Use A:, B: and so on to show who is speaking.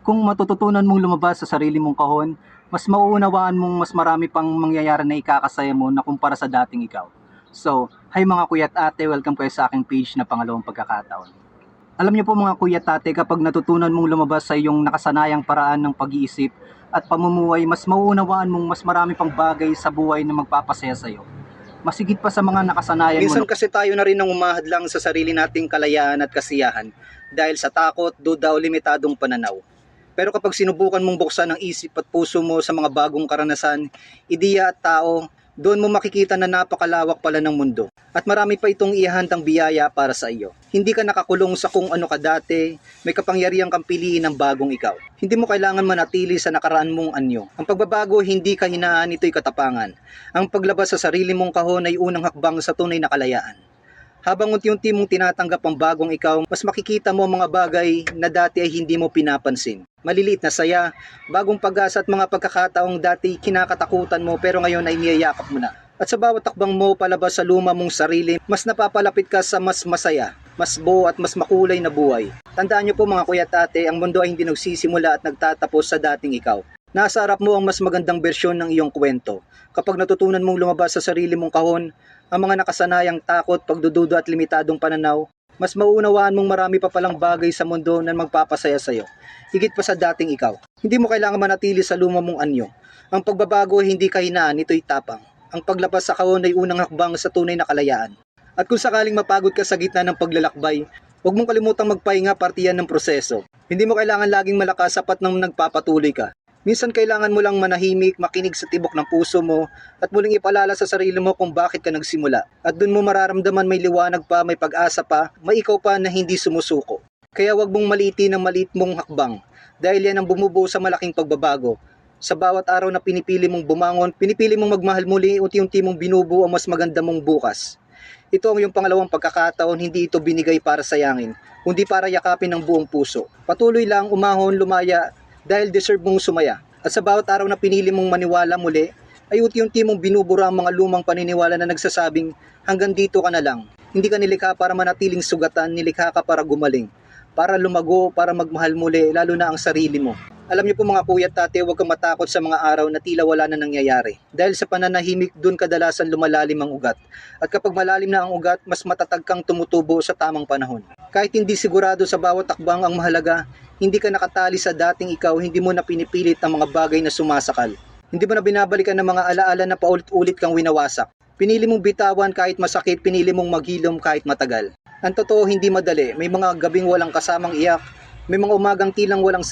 A: Kung matututunan mong lumabas sa sarili mong kahon, mas mauunawaan mong mas marami pang mangyayari na ikakasaya mo na kumpara sa dating ikaw. So, hi mga kuya at ate, welcome kayo sa aking page na pangalawang pagkakataon. Alam niyo po mga kuya at ate, kapag natutunan mong lumabas sa iyong nakasanayang paraan ng pag-iisip at pamumuhay, mas mauunawaan mong mas marami pang bagay sa buhay na magpapasaya sa iyo. Masigit pa sa mga nakasanayan mo. Minsan kasi tayo na rin ang umahadlang sa sarili nating kalayaan at kasiyahan dahil sa takot, duda o limitadong pananaw. Pero kapag sinubukan mong buksan ang isip at puso mo sa mga bagong karanasan, ideya at tao, doon mo makikita na napakalawak pala ng mundo. At marami pa itong ihahandang biyaya para sa iyo. Hindi ka nakakulong sa kung ano ka dati, may kapangyarihang kang piliin ng bagong ikaw. Hindi mo kailangan manatili sa nakaraan mong anyo. Ang pagbabago hindi kahinaan, ito'y katapangan. Ang paglabas sa sarili mong kahon ay unang hakbang sa tunay na kalayaan. Habang unti-unti mong tinatanggap ang bagong ikaw, mas makikita mo mga bagay na dati ay hindi mo pinapansin. Maliliit na saya, bagong pag-asa at mga pagkakataong dati kinakatakutan mo pero ngayon ay niyayakap mo na. At sa bawat takbang mo palabas sa luma mong sarili, mas napapalapit ka sa mas masaya, mas buo at mas makulay na buhay. Tandaan niyo po mga kuya at ate, ang mundo ay hindi nagsisimula at nagtatapos sa dating ikaw. Nasa harap mo ang mas magandang bersyon ng iyong kwento. Kapag natutunan mong lumabas sa sarili mong kahon, ang mga nakasanayang takot, pagdududa at limitadong pananaw, mas mauunawaan mong marami pa palang bagay sa mundo na magpapasaya sa iyo. Higit pa sa dating ikaw. Hindi mo kailangan manatili sa luma mong anyo. Ang pagbabago ay hindi kahinaan, ito'y tapang. Ang paglabas sa kahon ay unang hakbang sa tunay na kalayaan. At kung sakaling mapagod ka sa gitna ng paglalakbay, huwag mong kalimutang magpahinga, partiyan ng proseso. Hindi mo kailangan laging malakas, sapat nang nagpapatuloy ka. Minsan kailangan mo lang manahimik, makinig sa tibok ng puso mo, at muling ipaalala sa sarili mo kung bakit ka nagsimula. At dun mo mararamdaman may liwanag pa, may pag-asa pa, may ikaw pa na hindi sumusuko. Kaya wag mong maliitin ang maliit mong hakbang, dahil yan ang bumubuo sa malaking pagbabago. Sa bawat araw na pinipili mong bumangon, pinipili mong magmahal muli, unti-unti mong binubuo ang mas maganda mong bukas. Ito ang iyong pangalawang pagkakataon, hindi ito binigay para sayangin, kundi para yakapin ng buong puso. Patuloy lang, umahon, lumaya, dahil deserve mong sumaya. At sa bawat araw na pinili mong maniwala muli, ay unti-unti mong binubura ang mga lumang paniniwala na nagsasabing hanggang dito ka na lang. Hindi ka nilikha para manatiling sugatan, nilikha ka para gumaling, para lumago, para magmahal muli, lalo na ang sarili mo. Alam niyo po mga kuya at ate, huwag kang matakot sa mga araw na tila wala na nangyayari. Dahil sa pananahimik, dun kadalasan lumalalim ang ugat. At kapag malalim na ang ugat, mas matatag kang tumutubo sa tamang panahon. Kahit hindi sigurado sa bawat takbang, ang mahalaga, hindi ka nakatali sa dating ikaw, hindi mo na pinipilit ang mga bagay na sumasakal. Hindi mo na binabalikan ng mga alaala na paulit-ulit kang winawasak. Pinili mong bitawan kahit masakit, pinili mong maghilom kahit matagal. Ang totoo, hindi madali. May mga gabing walang kasamang iyak, may mga umagang tilang walang saya.